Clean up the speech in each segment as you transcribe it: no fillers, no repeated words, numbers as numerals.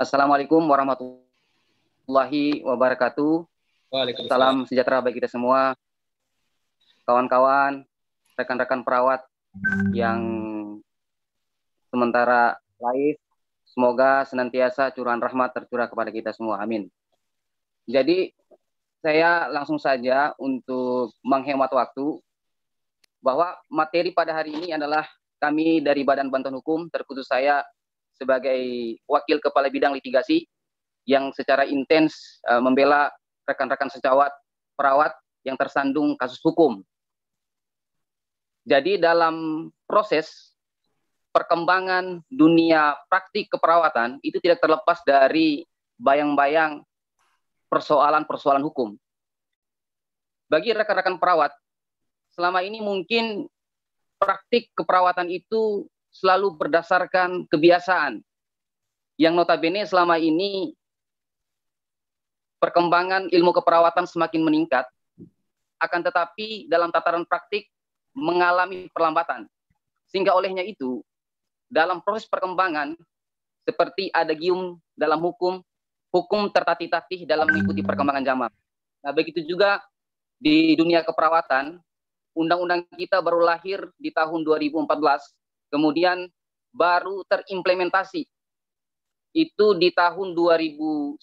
Assalamualaikum warahmatullahi wabarakatuh. Waalaikumsalam. Salam sejahtera bagi kita semua, kawan-kawan, rekan-rekan perawat yang sementara live. Semoga senantiasa curahan rahmat tercurah kepada kita semua. Amin. Jadi saya langsung saja untuk menghemat waktu, bahwa materi pada hari ini adalah kami dari Badan Bantuan Hukum, terkhusus saya sebagai Wakil Kepala Bidang Litigasi yang secara intens membela rekan-rekan sejawat perawat yang tersandung kasus hukum. Jadi dalam proses perkembangan dunia praktik keperawatan itu tidak terlepas dari bayang-bayang persoalan-persoalan hukum. Bagi rekan-rekan perawat, selama ini mungkin praktik keperawatan itu selalu berdasarkan kebiasaan, yang notabene selama ini perkembangan ilmu keperawatan semakin meningkat, akan tetapi dalam tataran praktik mengalami perlambatan. Sehingga olehnya itu, dalam proses perkembangan, seperti adagium dalam hukum, hukum tertatih-tatih dalam mengikuti perkembangan zaman. Nah, begitu juga di dunia keperawatan, undang-undang kita baru lahir di tahun 2014, kemudian baru terimplementasi itu di tahun 2019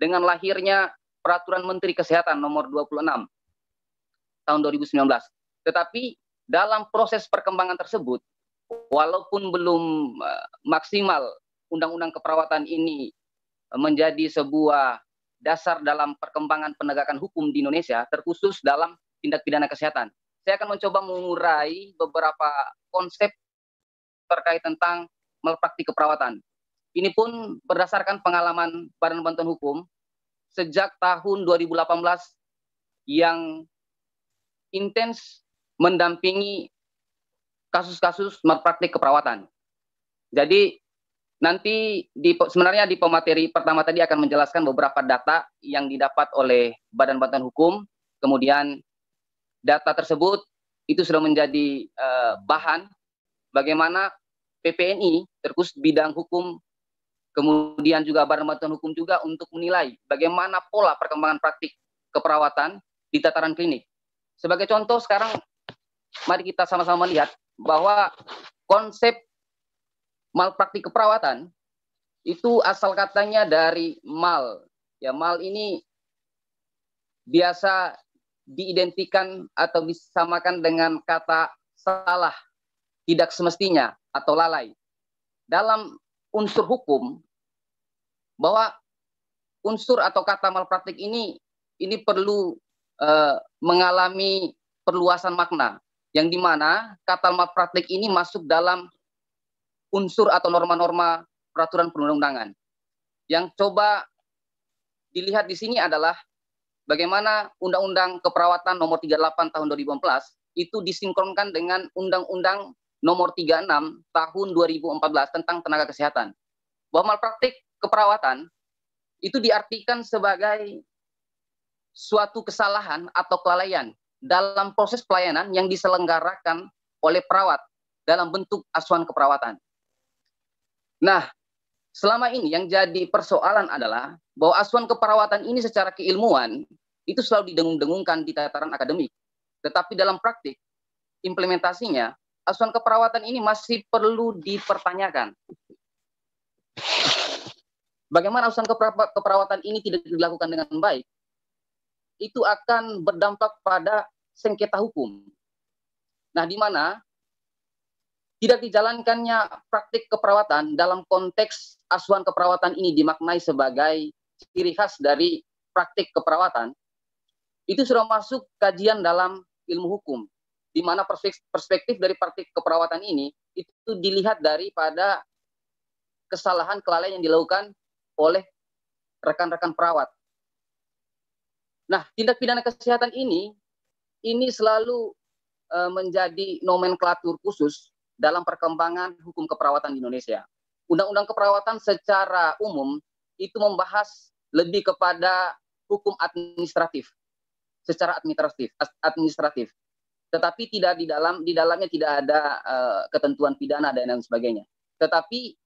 dengan lahirnya Peraturan Menteri Kesehatan nomor 26 tahun 2019. Tetapi dalam proses perkembangan tersebut, walaupun belum maksimal undang-undang keperawatan ini menjadi sebuah dasar dalam perkembangan penegakan hukum di Indonesia, terkhusus dalam tindak pidana kesehatan. Saya akan mencoba mengurai beberapa konsep terkait tentang malpraktik keperawatan. Ini pun berdasarkan pengalaman Badan Bantuan Hukum sejak tahun 2018 yang intens mendampingi kasus-kasus malpraktik keperawatan. Jadi nanti sebenarnya di pemateri pertama tadi akan menjelaskan beberapa data yang didapat oleh Badan Bantuan Hukum, kemudian data tersebut itu sudah menjadi bahan bagaimana PPNI, terkhusus bidang hukum, kemudian juga Badan Bantuan Hukum juga untuk menilai bagaimana pola perkembangan praktik keperawatan di tataran klinik. Sebagai contoh sekarang, mari kita sama-sama melihat bahwa konsep malpraktik keperawatan itu asal katanya dari mal. Ya, mal ini biasa diidentikan atau disamakan dengan kata salah, tidak semestinya, atau lalai. Dalam unsur hukum, bahwa unsur atau kata malpraktik ini perlu mengalami perluasan makna, yang dimana kata malpraktik ini masuk dalam unsur atau norma-norma peraturan perundang-undangan. Yang coba dilihat di sini adalah bagaimana Undang-Undang Keperawatan nomor 38 tahun 2014 itu disinkronkan dengan Undang-Undang nomor 36 tahun 2014 tentang tenaga kesehatan. Bahwa malpraktik keperawatan itu diartikan sebagai suatu kesalahan atau kelalaian dalam proses pelayanan yang diselenggarakan oleh perawat dalam bentuk asuhan keperawatan. Nah, selama ini yang jadi persoalan adalah bahwa asuhan keperawatan ini secara keilmuan itu selalu didengung-dengungkan di tataran akademik. Tetapi dalam praktik, implementasinya, asuhan keperawatan ini masih perlu dipertanyakan. Bagaimana asuhan keperawatan ini tidak dilakukan dengan baik, itu akan berdampak pada sengketa hukum. Nah, di mana tidak dijalankannya praktik keperawatan dalam konteks asuhan keperawatan ini dimaknai sebagai ciri khas dari praktik keperawatan, itu sudah masuk kajian dalam ilmu hukum, di mana perspektif dari praktik keperawatan ini itu dilihat daripada kesalahan kelalaian yang dilakukan oleh rekan-rekan perawat. Nah, tindak pidana kesehatan ini selalu menjadi nomenklatur khusus dalam perkembangan hukum keperawatan di Indonesia. Undang-undang keperawatan secara umum itu membahas lebih kepada hukum administratif, secara administratif. Tetapi tidak di dalamnya tidak ada ketentuan pidana dan lain sebagainya. Tetapi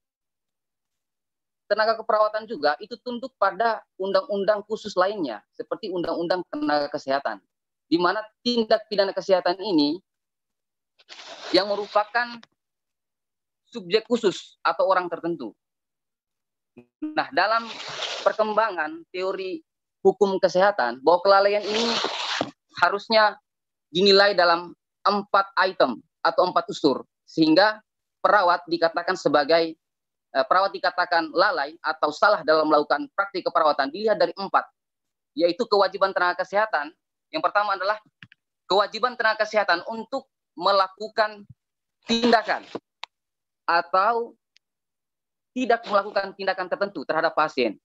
tenaga keperawatan juga itu tunduk pada undang-undang khusus lainnya, seperti Undang-Undang Tenaga Kesehatan, di mana tindak pidana kesehatan ini yang merupakan subjek khusus atau orang tertentu. Nah, dalam perkembangan teori hukum kesehatan, bahwa kelalaian ini harusnya dinilai dalam 4 item atau 4 unsur, sehingga perawat dikatakan lalai atau salah dalam melakukan praktik keperawatan dilihat dari 4, yaitu kewajiban tenaga kesehatan. Yang pertama adalah kewajiban tenaga kesehatan untuk melakukan tindakan atau tidak melakukan tindakan tertentu terhadap pasien.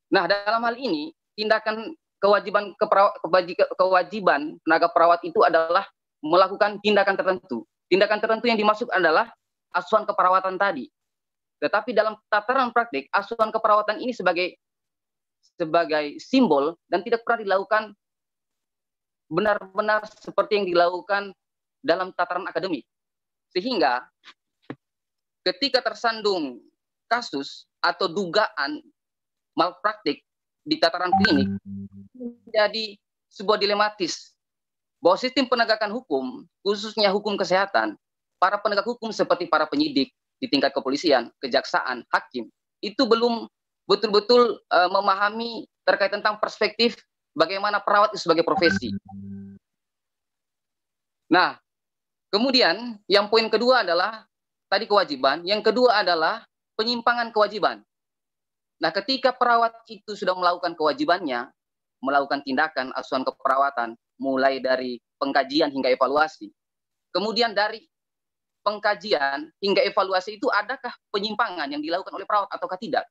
Nah, dalam hal ini tindakan kewajiban tenaga perawat itu adalah melakukan tindakan tertentu. Tindakan tertentu yang dimaksud adalah asuhan keperawatan tadi. Tetapi dalam tataran praktik, asuhan keperawatan ini sebagai simbol dan tidak pernah dilakukan benar-benar seperti yang dilakukan dalam tataran akademik. Sehingga ketika tersandung kasus atau dugaan malpraktik di tataran klinik, menjadi sebuah dilematis bahwa sistem penegakan hukum, khususnya hukum kesehatan, para penegak hukum seperti para penyidik di tingkat kepolisian, kejaksaan, hakim, itu belum betul-betul memahami terkait tentang perspektif bagaimana perawat itu sebagai profesi. Nah, kemudian yang poin kedua adalah tadi kewajiban, yang kedua adalah penyimpangan kewajiban. Nah, ketika perawat itu sudah melakukan kewajibannya, melakukan tindakan asuhan keperawatan, mulai dari pengkajian hingga evaluasi. Kemudian dari pengkajian hingga evaluasi itu adakah penyimpangan yang dilakukan oleh perawat ataukah tidak?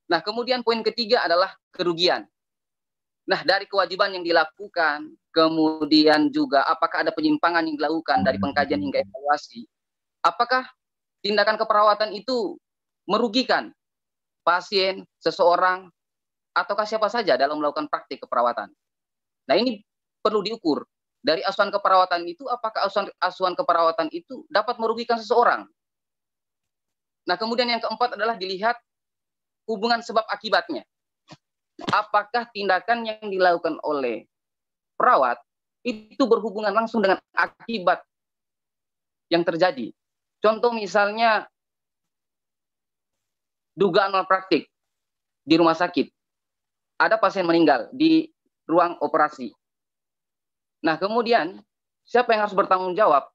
Nah, kemudian poin ketiga adalah kerugian. Nah, dari kewajiban yang dilakukan, kemudian juga apakah ada penyimpangan yang dilakukan dari pengkajian hingga evaluasi, apakah tindakan keperawatan itu merugikan pasien, seseorang, ataukah siapa saja dalam melakukan praktik keperawatan. Nah, ini perlu diukur. Dari asuhan keperawatan itu, apakah asuhan keperawatan itu dapat merugikan seseorang. Nah, kemudian yang keempat adalah dilihat hubungan sebab akibatnya. Apakah tindakan yang dilakukan oleh perawat itu berhubungan langsung dengan akibat yang terjadi. Contoh misalnya dugaan malpraktik di rumah sakit. Ada pasien meninggal di ruang operasi. Nah, kemudian siapa yang harus bertanggung jawab?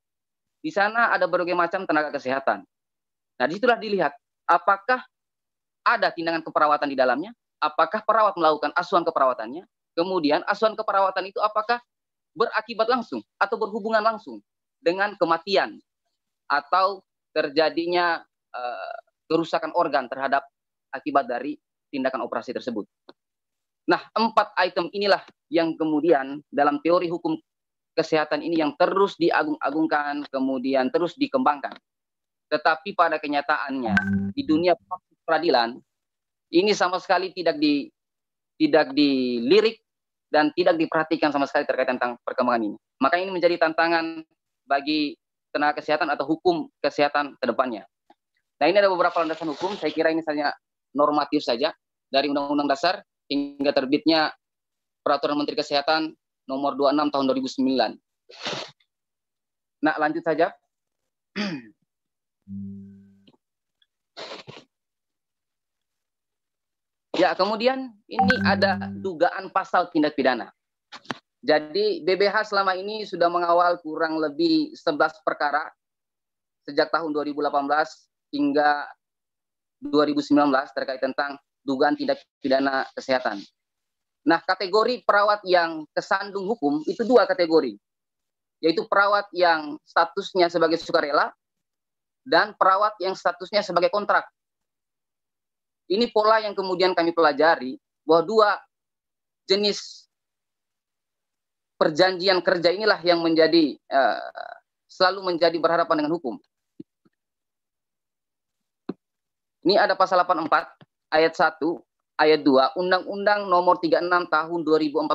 Di sana ada berbagai macam tenaga kesehatan. Nah, disitulah dilihat apakah ada tindakan keperawatan di dalamnya, apakah perawat melakukan asuhan keperawatannya, kemudian asuhan keperawatan itu apakah berakibat langsung atau berhubungan langsung dengan kematian atau terjadinya kerusakan organ terhadap akibat dari tindakan operasi tersebut. Nah, 4 item inilah yang kemudian dalam teori hukum kesehatan ini yang terus diagung-agungkan, kemudian terus dikembangkan. Tetapi pada kenyataannya di dunia peradilan ini sama sekali tidak dilirik dan tidak diperhatikan sama sekali terkait tentang perkembangan ini. Maka ini menjadi tantangan bagi tenaga kesehatan atau hukum kesehatan ke depannya. Nah, ini ada beberapa landasan hukum, saya kira ini hanya normatif saja dari Undang-Undang Dasar hingga terbitnya Peraturan Menteri Kesehatan nomor 26 tahun 2009. Nah, lanjut saja. Ya, kemudian ini ada dugaan pasal tindak pidana. Jadi BBH selama ini sudah mengawal kurang lebih 11 perkara sejak tahun 2018 hingga 2019 terkait tentang dugaan tindak pidana kesehatan. Nah, kategori perawat yang kesandung hukum itu 2 kategori, yaitu perawat yang statusnya sebagai sukarela dan perawat yang statusnya sebagai kontrak. Ini pola yang kemudian kami pelajari bahwa 2 jenis perjanjian kerja inilah yang menjadi selalu menjadi berhadapan dengan hukum. Ini ada pasal 84 ayat 1, ayat 2 Undang-Undang nomor 36 tahun 2014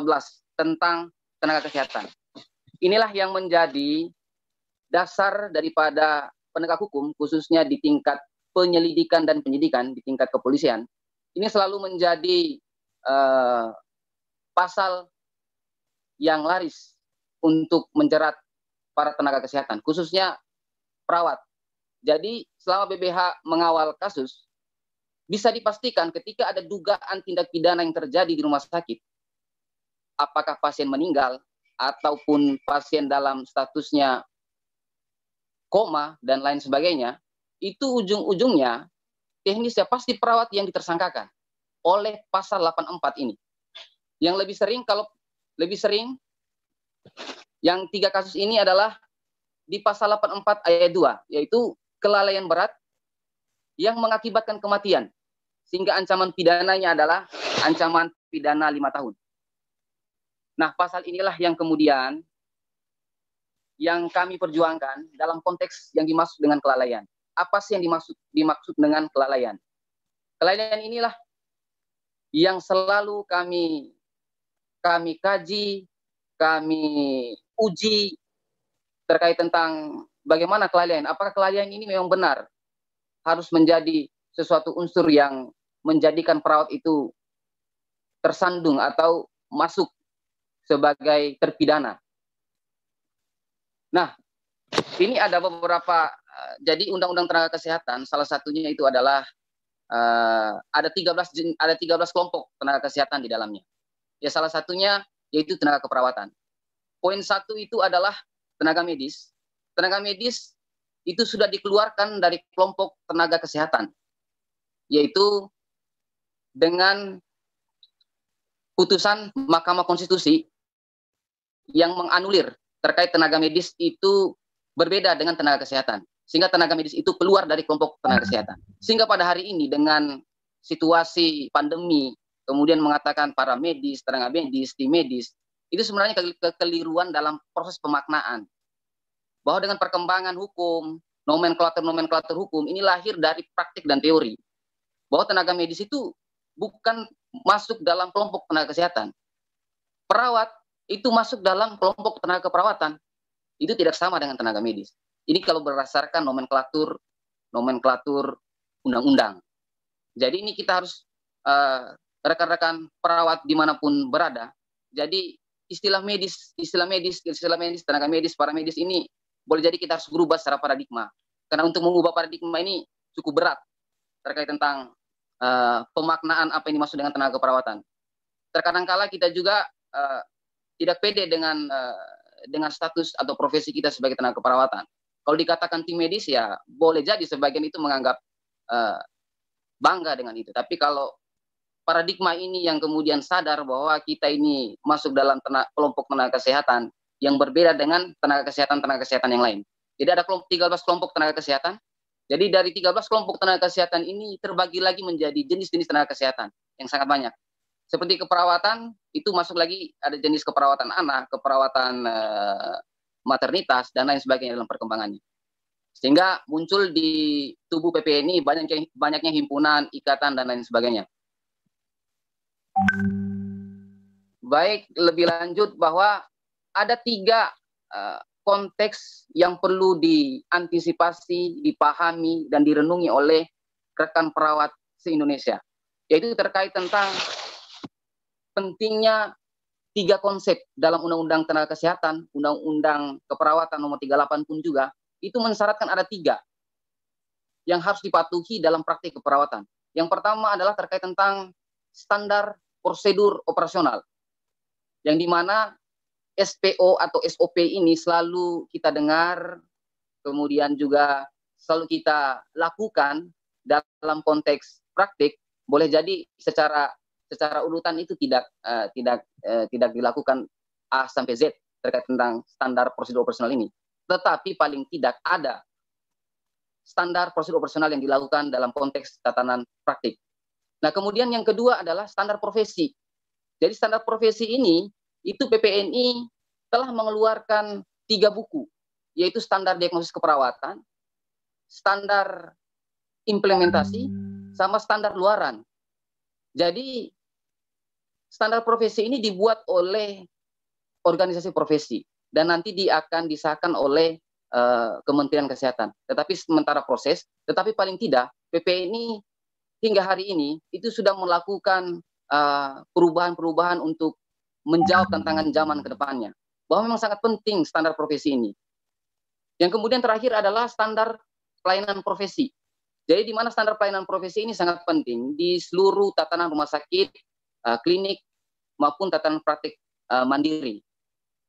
tentang tenaga kesehatan. Inilah yang menjadi dasar daripada penegak hukum, khususnya di tingkat penyelidikan dan penyidikan, di tingkat kepolisian, ini selalu menjadi pasal yang laris untuk menjerat para tenaga kesehatan, khususnya perawat. Jadi selama BPH mengawal kasus, bisa dipastikan ketika ada dugaan tindak pidana yang terjadi di rumah sakit, apakah pasien meninggal ataupun pasien dalam statusnya koma dan lain sebagainya, itu ujung-ujungnya teknisnya pasti perawat yang ditersangkakan oleh pasal 84 ini. Yang lebih sering yang 3 kasus ini adalah di pasal 84 ayat 2, yaitu kelalaian berat yang mengakibatkan kematian, sehingga ancaman pidananya adalah ancaman pidana 5 tahun. Nah, pasal inilah yang kemudian yang kami perjuangkan dalam konteks yang dimaksud dengan kelalaian. Apa sih yang dimaksud dengan kelalaian? Kelalaian inilah yang selalu kami kaji, kami uji terkait tentang bagaimana kelalaian. Apakah kelalaian ini memang benar harus menjadi sesuatu unsur yang menjadikan perawat itu tersandung atau masuk sebagai terpidana. Nah, ini ada beberapa, jadi Undang-Undang Tenaga Kesehatan, salah satunya itu adalah ada 13 kelompok tenaga kesehatan di dalamnya. Ya, salah satunya yaitu tenaga keperawatan. Poin 1 itu adalah tenaga medis. Tenaga medis itu sudah dikeluarkan dari kelompok tenaga kesehatan, yaitu dengan putusan Mahkamah Konstitusi yang menganulir terkait tenaga medis itu berbeda dengan tenaga kesehatan. Sehingga tenaga medis itu keluar dari kelompok tenaga kesehatan. Sehingga pada hari ini dengan situasi pandemi, kemudian mengatakan para medis, tenaga medis, tim medis, itu sebenarnya kekeliruan dalam proses pemaknaan. Bahwa dengan perkembangan hukum, nomenklatur hukum, ini lahir dari praktik dan teori. Bahwa tenaga medis itu bukan masuk dalam kelompok tenaga kesehatan. Perawat itu masuk dalam kelompok tenaga keperawatan. Itu tidak sama dengan tenaga medis. Ini kalau berdasarkan nomenklatur undang-undang. Jadi ini kita harus rekan-rekan perawat dimanapun berada. Jadi istilah medis, tenaga medis, para medis ini boleh jadi kita harus berubah secara paradigma. Karena untuk mengubah paradigma ini cukup berat terkait tentang pemaknaan apa yang dimaksud dengan tenaga keperawatan. Terkadang kala kita juga tidak pede dengan status atau profesi kita sebagai tenaga keperawatan. Kalau dikatakan tim medis, ya boleh jadi sebagian itu menganggap bangga dengan itu. Tapi kalau paradigma ini yang kemudian sadar bahwa kita ini masuk dalam kelompok tenaga kesehatan yang berbeda dengan tenaga kesehatan yang lain. Jadi ada 13 kelompok tenaga kesehatan. Jadi dari 13 kelompok tenaga kesehatan ini terbagi lagi menjadi jenis-jenis tenaga kesehatan yang sangat banyak. Seperti keperawatan, itu masuk lagi ada jenis keperawatan anak, keperawatan maternitas, dan lain sebagainya dalam perkembangannya. Sehingga muncul di tubuh PPNI banyaknya himpunan, ikatan, dan lain sebagainya. Baik, lebih lanjut bahwa ada 3 konteks yang perlu diantisipasi, dipahami, dan direnungi oleh rekan perawat se-Indonesia. Yaitu terkait tentang pentingnya 3 konsep dalam Undang-Undang Tenaga Kesehatan, Undang-Undang Keperawatan nomor 38 pun juga, itu mensyaratkan ada 3 yang harus dipatuhi dalam praktik keperawatan. Yang pertama adalah terkait tentang standar prosedur operasional, yang dimana SPO atau SOP ini selalu kita dengar, kemudian juga selalu kita lakukan dalam konteks praktik. Boleh jadi secara urutan itu tidak dilakukan A sampai Z terkait tentang standar prosedur operasional ini. Tetapi paling tidak ada standar prosedur operasional yang dilakukan dalam konteks tatanan praktik. Nah, kemudian yang kedua adalah standar profesi. Jadi standar profesi ini, itu PPNI telah mengeluarkan 3 buku, yaitu standar diagnosis keperawatan, standar implementasi, sama standar luaran. Jadi standar profesi ini dibuat oleh organisasi profesi dan nanti akan disahkan oleh Kementerian Kesehatan. Tetapi sementara proses, tetapi paling tidak PPNI hingga hari ini itu sudah melakukan perubahan-perubahan untuk menjawab tantangan zaman ke depannya. Bahwa memang sangat penting standar profesi ini. Yang kemudian terakhir adalah standar pelayanan profesi. Jadi di mana standar pelayanan profesi ini sangat penting di seluruh tatanan rumah sakit, klinik, maupun tatanan praktik mandiri.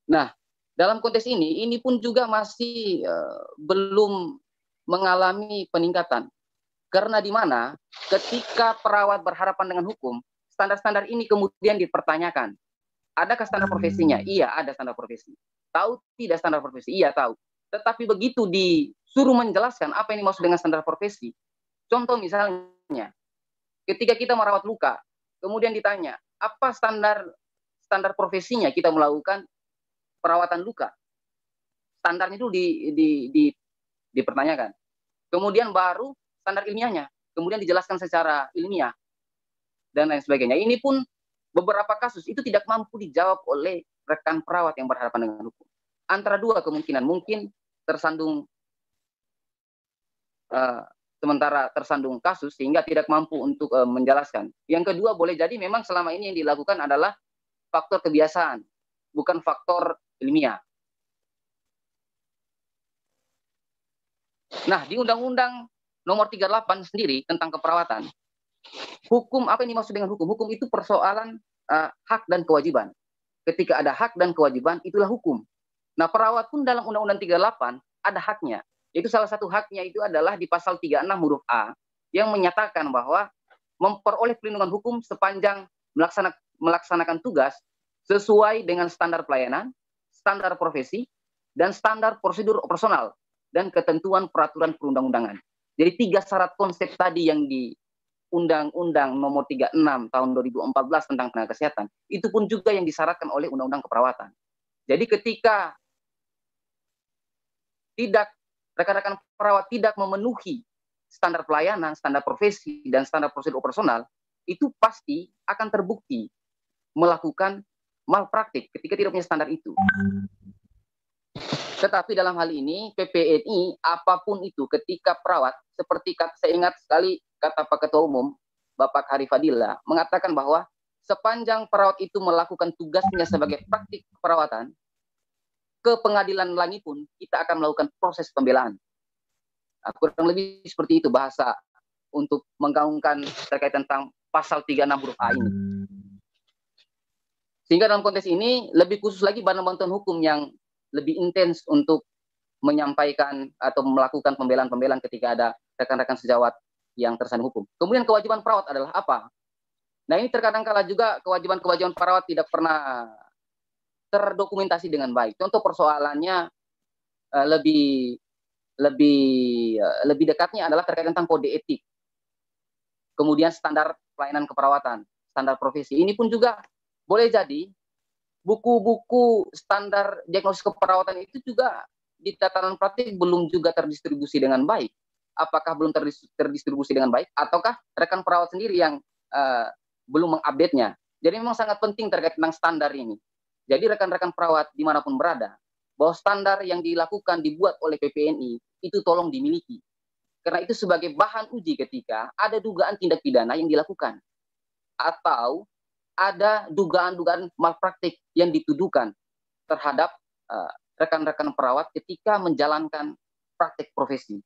Nah, dalam konteks ini pun juga masih belum mengalami peningkatan. Karena di mana ketika perawat berhadapan dengan hukum, standar-standar ini kemudian dipertanyakan. Adakah standar profesinya? Iya, ada standar profesi. Tahu tidak standar profesi? Iya, tahu. Tetapi begitu disuruh menjelaskan apa yang dimaksud dengan standar profesi. Contoh misalnya, ketika kita merawat luka, kemudian ditanya, apa standar profesinya kita melakukan perawatan luka? Standarnya itu dipertanyakan. Kemudian baru standar ilmiahnya, kemudian dijelaskan secara ilmiah dan lain sebagainya. Ini pun beberapa kasus itu tidak mampu dijawab oleh rekan perawat yang berhadapan dengan hukum. Antara dua kemungkinan, mungkin tersandung sementara tersandung kasus sehingga tidak mampu untuk menjelaskan. Yang kedua, boleh jadi memang selama ini yang dilakukan adalah faktor kebiasaan, bukan faktor ilmiah. Nah, di Undang-Undang Nomor 38 sendiri tentang keperawatan, hukum, apa yang dimaksud dengan hukum? Hukum itu persoalan hak dan kewajiban. Ketika ada hak dan kewajiban, itulah hukum. Nah, perawat pun dalam Undang-Undang 38 ada haknya. Itu salah satu haknya itu adalah di pasal 36 huruf A yang menyatakan bahwa memperoleh perlindungan hukum sepanjang melaksanakan tugas sesuai dengan standar pelayanan, standar profesi, dan standar prosedur operasional dan ketentuan peraturan perundang-undangan. Jadi 3 syarat konsep tadi yang di Undang-Undang Nomor 36 tahun 2014 tentang tenaga kesehatan, itu pun juga yang disyaratkan oleh Undang-Undang Keperawatan. Jadi ketika rekan-rekan perawat tidak memenuhi standar pelayanan, standar profesi, dan standar prosedur operasional, itu pasti akan terbukti melakukan malpraktik ketika tidak punya standar itu. Tetapi dalam hal ini, PPNI, apapun itu, ketika perawat, seperti saya ingat sekali kata Pak Ketua Umum, Bapak Hari Fadila, mengatakan bahwa sepanjang perawat itu melakukan tugasnya sebagai praktik keperawatan, ke pengadilan lagi pun kita akan melakukan proses pembelaan. Kurang lebih seperti itu bahasa untuk menggaungkan terkait tentang pasal 36 huruf A ini. Sehingga dalam konteks ini lebih khusus lagi Badan Bantuan Hukum yang lebih intens untuk menyampaikan atau melakukan pembelaan-pembelaan ketika ada rekan-rekan sejawat yang tersandung hukum. Kemudian kewajiban perawat adalah apa? Nah, ini terkadang kala juga kewajiban-kewajiban perawat tidak pernah terdokumentasi dengan baik. Contoh persoalannya lebih dekatnya adalah terkait tentang kode etik. Kemudian standar pelayanan keperawatan, standar profesi. Ini pun juga boleh jadi buku-buku standar diagnosis keperawatan itu juga di tataran praktik belum juga terdistribusi dengan baik. Apakah belum terdistribusi dengan baik, ataukah rekan perawat sendiri yang belum mengupdate-nya? Jadi memang sangat penting terkait tentang standar ini. Jadi rekan-rekan perawat dimanapun berada, bahwa standar yang dilakukan dibuat oleh PPNI itu tolong dimiliki. Karena itu sebagai bahan uji ketika ada dugaan tindak pidana yang dilakukan. Atau ada dugaan-dugaan malpraktik yang dituduhkan terhadap rekan-rekan perawat ketika menjalankan praktik profesi.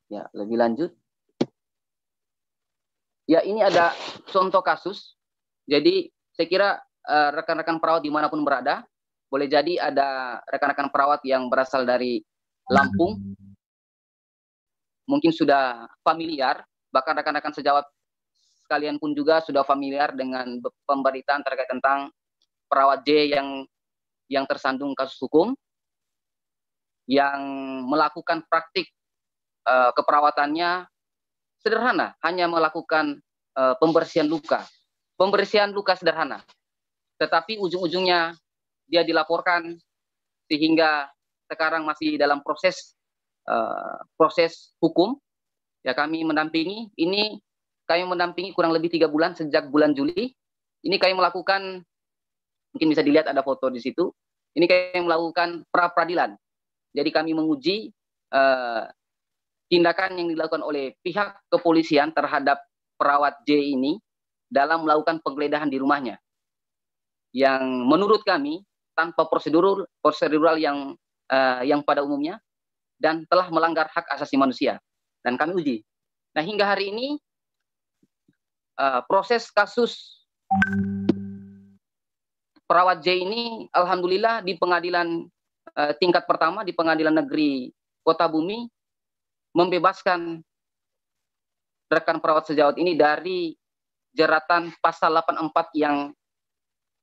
Ya, lebih lanjut. Ya, ini ada contoh kasus. Jadi, saya kira rekan-rekan perawat dimanapun berada, boleh jadi ada rekan-rekan perawat yang berasal dari Lampung, mungkin sudah familiar, bahkan rekan-rekan sejawat sekalian pun juga sudah familiar dengan pemberitaan terkait tentang perawat J yang tersandung kasus hukum, yang melakukan praktik keperawatannya sederhana, hanya melakukan pembersihan luka sederhana. Tetapi ujung-ujungnya dia dilaporkan sehingga sekarang masih dalam proses hukum. Ya, kami mendampingi kurang lebih 3 bulan sejak bulan Juli. Ini kami melakukan Mungkin bisa dilihat ada foto di situ. Ini kami melakukan pra-peradilan. Jadi kami menguji tindakan yang dilakukan oleh pihak kepolisian terhadap perawat J ini dalam melakukan penggeledahan di rumahnya. Yang menurut kami tanpa prosedural yang pada umumnya dan telah melanggar hak asasi manusia. Dan kami uji. Nah, hingga hari ini proses kasus perawat J ini alhamdulillah di pengadilan tingkat pertama di Pengadilan Negeri Kota Bumi membebaskan rekan perawat sejawat ini dari jeratan pasal 84 yang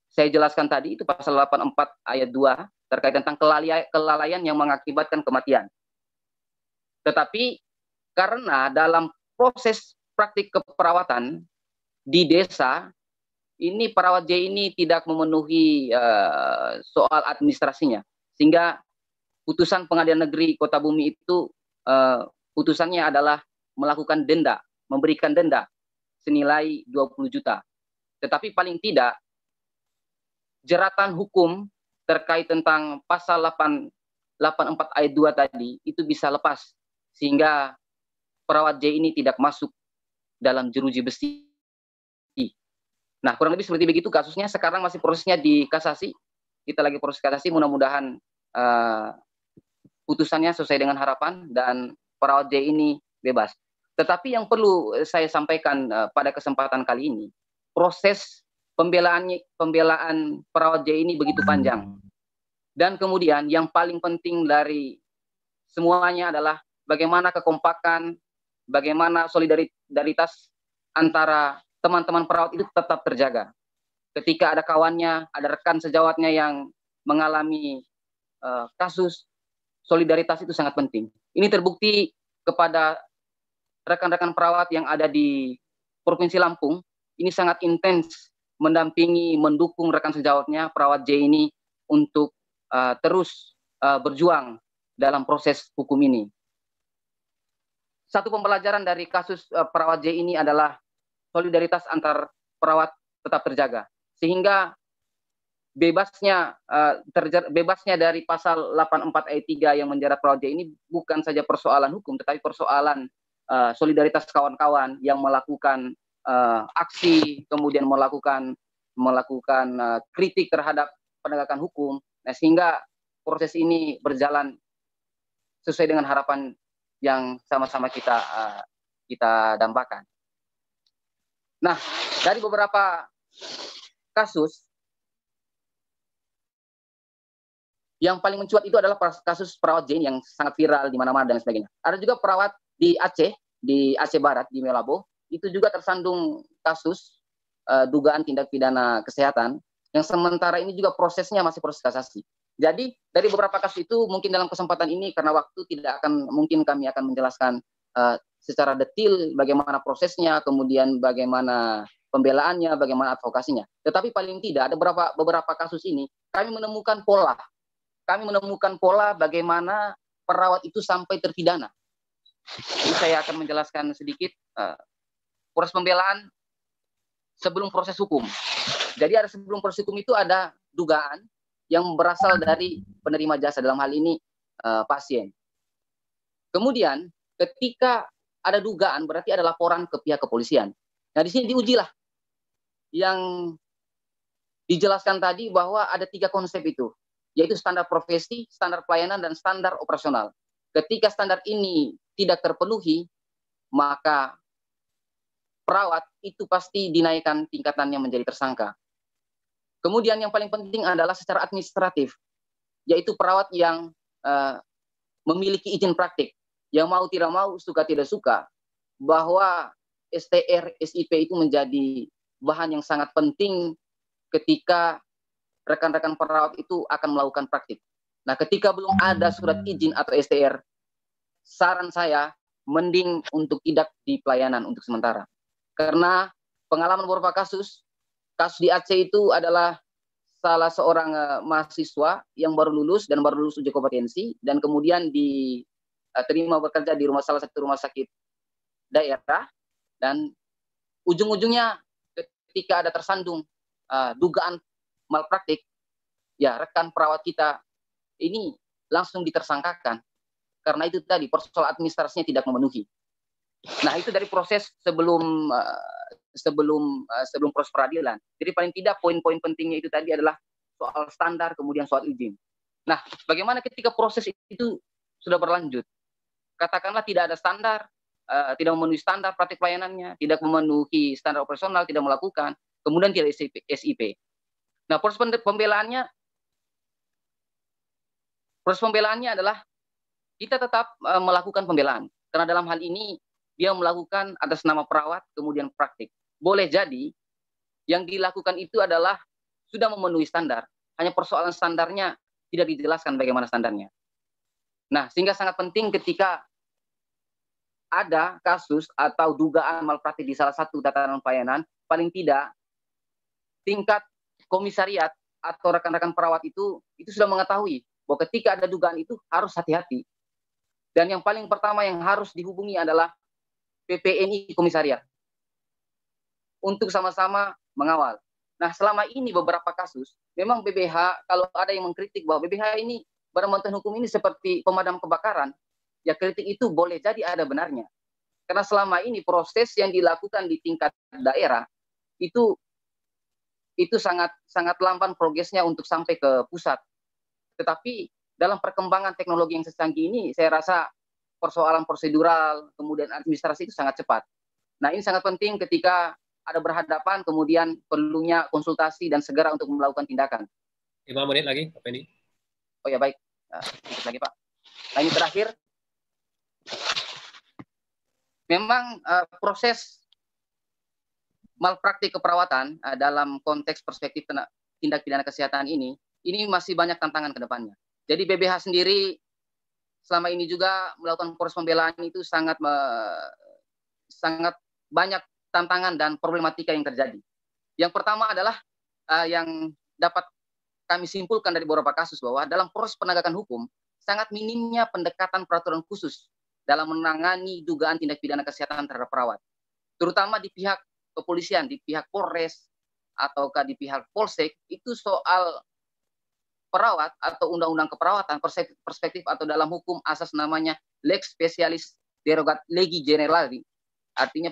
saya jelaskan tadi, itu pasal 84 ayat 2 terkait tentang kelalaian yang mengakibatkan kematian. Tetapi karena dalam proses praktik keperawatan di desa ini perawat J ini tidak memenuhi soal administrasinya, sehingga putusan Pengadilan Negeri Kota Bumi itu putusannya adalah melakukan denda, memberikan denda senilai 20 juta. Tetapi paling tidak jeratan hukum terkait tentang pasal 84 ayat 2 tadi itu bisa lepas sehingga perawat J ini tidak masuk dalam jeruji besi. Nah, kurang lebih seperti begitu kasusnya. Sekarang masih prosesnya di kasasi. Kita lagi proses kasasi, mudah-mudahan putusannya sesuai dengan harapan dan perawat J ini bebas. Tetapi yang perlu saya sampaikan pada kesempatan kali ini, proses pembelaan perawat J ini begitu panjang. Dan kemudian yang paling penting dari semuanya adalah bagaimana kekompakan, bagaimana solidaritas antara teman-teman perawat itu tetap terjaga. Ketika ada kawannya, ada rekan sejawatnya yang mengalami kasus, solidaritas itu sangat penting. Ini terbukti kepada rekan-rekan perawat yang ada di Provinsi Lampung, ini sangat intens mendampingi, mendukung rekan sejawatnya, perawat J ini untuk terus berjuang dalam proses hukum ini. Satu pembelajaran dari kasus perawat J ini adalah solidaritas antar perawat tetap terjaga. Sehingga bebasnya dari pasal 84 ayat 3 yang menjerat perawat J ini bukan saja persoalan hukum, tetapi persoalan solidaritas kawan-kawan yang melakukan aksi, kemudian melakukan kritik terhadap penegakan hukum. Nah, sehingga proses ini berjalan sesuai dengan harapan yang sama-sama kita dambakan. Nah, dari beberapa kasus yang paling mencuat itu adalah kasus perawat J yang sangat viral di mana-mana dan sebagainya. Ada juga perawat di Aceh Barat, di Melabo, itu juga tersandung kasus dugaan tindak pidana kesehatan yang sementara ini juga prosesnya masih proses kasasi. Jadi dari beberapa kasus itu mungkin dalam kesempatan ini karena waktu tidak akan mungkin kami akan menjelaskan secara detail bagaimana prosesnya, kemudian bagaimana pembelaannya, bagaimana advokasinya. Tetapi paling tidak ada beberapa kasus ini kami menemukan pola. Kami menemukan pola bagaimana perawat itu sampai terpidana. Ini saya akan menjelaskan sedikit proses pembelaan sebelum proses hukum. Jadi ada sebelum proses hukum itu ada dugaan yang berasal dari penerima jasa, dalam hal ini pasien. Kemudian ketika ada dugaan berarti ada laporan ke pihak kepolisian. Nah, di sini diujilah yang dijelaskan tadi bahwa ada 3 konsep itu, yaitu standar profesi, standar pelayanan, dan standar operasional. Ketika standar ini tidak terpenuhi, maka perawat itu pasti dinaikkan tingkatannya menjadi tersangka. Kemudian yang paling penting adalah secara administratif, yaitu perawat yang memiliki izin praktik, yang mau tidak mau, suka tidak suka, bahwa STR, SIP itu menjadi bahan yang sangat penting ketika rekan-rekan perawat itu akan melakukan praktik. Nah, ketika belum ada surat izin atau STR, saran saya mending untuk tidak di pelayanan untuk sementara. Karena pengalaman beberapa kasus di Aceh itu adalah salah seorang mahasiswa yang baru lulus uji kompetensi dan kemudian diterima bekerja di salah satu rumah sakit daerah, dan ujung-ujungnya ketika ada tersandung dugaan malpraktik, ya rekan perawat kita ini langsung ditersangkakan karena itu tadi persoalan administrasinya tidak memenuhi. Nah, itu dari proses sebelum proses peradilan. Jadi paling tidak poin-poin pentingnya itu tadi adalah soal standar, kemudian soal izin. Nah, bagaimana ketika proses itu sudah berlanjut? Katakanlah tidak ada standar, tidak memenuhi standar praktik pelayanannya, tidak memenuhi standar operasional, tidak melakukan, kemudian tidak SIP. Nah, proses pembelaannya adalah kita tetap melakukan pembelaan. Karena dalam hal ini dia melakukan atas nama perawat, kemudian praktik. Boleh jadi yang dilakukan itu adalah sudah memenuhi standar. Hanya persoalan standarnya tidak dijelaskan bagaimana standarnya. Nah, sehingga sangat penting ketika ada kasus atau dugaan malpraktik di salah satu tatanan pelayanan, paling tidak tingkat komisariat atau rekan-rekan perawat itu sudah mengetahui bahwa ketika ada dugaan itu harus hati-hati. Dan yang paling pertama yang harus dihubungi adalah PPNI komisariat untuk sama-sama mengawal. Nah, selama ini beberapa kasus, memang BBH, kalau ada yang mengkritik bahwa BBH ini, Badan Bantuan Hukum ini seperti pemadam kebakaran, ya kritik itu boleh jadi ada benarnya. Karena selama ini proses yang dilakukan di tingkat daerah, itu sangat lamban progresnya untuk sampai ke pusat. Tetapi dalam perkembangan teknologi yang secanggih ini, saya rasa persoalan prosedural, kemudian administrasi itu sangat cepat. Nah, ini sangat penting ketika ada berhadapan, kemudian perlunya konsultasi dan segera untuk melakukan tindakan. 5 menit lagi, Pak Fendi. Oh ya, baik. Lagi, Pak. Nah, ini terakhir. Memang proses malpraktik keperawatan dalam konteks perspektif tindak pidana kesehatan ini masih banyak tantangan ke depannya. Jadi BBH sendiri selama ini juga melakukan proses pembelaan itu sangat banyak tantangan dan problematika yang terjadi. Yang pertama adalah yang dapat kami simpulkan dari beberapa kasus bahwa dalam proses penegakan hukum sangat minimnya pendekatan peraturan khusus dalam menangani dugaan tindak pidana kesehatan terhadap perawat. Terutama di pihak kepolisian, di pihak Polres, ataukah di pihak Polsek, itu soal perawat atau undang-undang keperawatan, perspektif atau dalam hukum asas namanya lex specialis derogat legi generali, artinya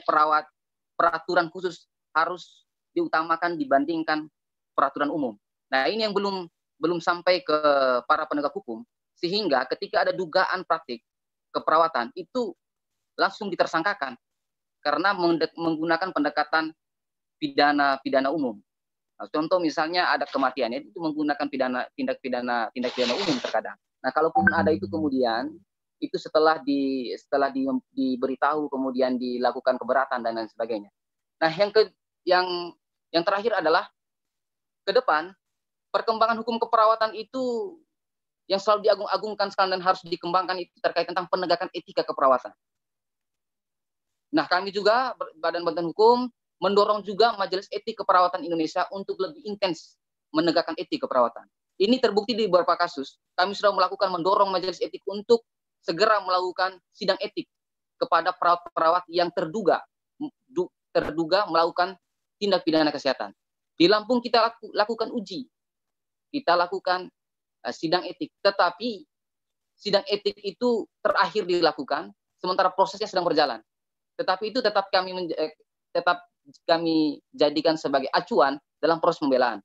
peraturan khusus harus diutamakan dibandingkan peraturan umum. Nah, ini yang belum sampai ke para penegak hukum, sehingga ketika ada dugaan praktik keperawatan itu langsung ditersangkakan karena menggunakan pendekatan pidana umum. Nah, contoh misalnya ada kematian, itu menggunakan tindak pidana umum terkadang. Nah, kalaupun ada itu kemudian itu setelah diberitahu kemudian dilakukan keberatan dan lain sebagainya. Nah, yang terakhir adalah ke depan perkembangan hukum keperawatan itu yang selalu diagung-agungkan sekarang dan harus dikembangkan itu terkait tentang penegakan etika keperawatan. Nah, kami juga Badan Bantuan Hukum mendorong juga Majelis Etik Keperawatan Indonesia untuk lebih intens menegakkan etik keperawatan. Ini terbukti di beberapa kasus. Kami sudah mendorong Majelis Etik untuk segera melakukan sidang etik kepada perawat-perawat yang terduga melakukan tindak pidana kesehatan. Di Lampung kita lakukan uji. Kita lakukan sidang etik. Tetapi sidang etik itu terakhir dilakukan, sementara prosesnya sedang berjalan. Tetapi itu tetap kami jadikan sebagai acuan dalam proses pembelaan.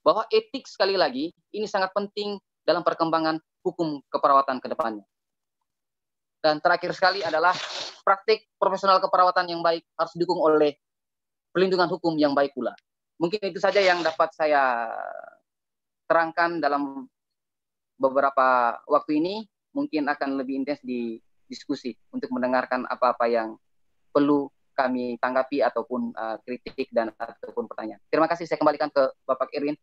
Bahwa etik sekali lagi, ini sangat penting dalam perkembangan hukum keperawatan ke depannya. Dan terakhir sekali adalah praktik profesional keperawatan yang baik harus didukung oleh pelindungan hukum yang baik pula. Mungkin itu saja yang dapat saya terangkan dalam beberapa waktu ini. Mungkin akan lebih intens di diskusi untuk mendengarkan apa-apa yang perlu kami tanggapi ataupun kritik dan ataupun pertanyaan. Terima kasih, saya kembalikan ke Bapak Irwin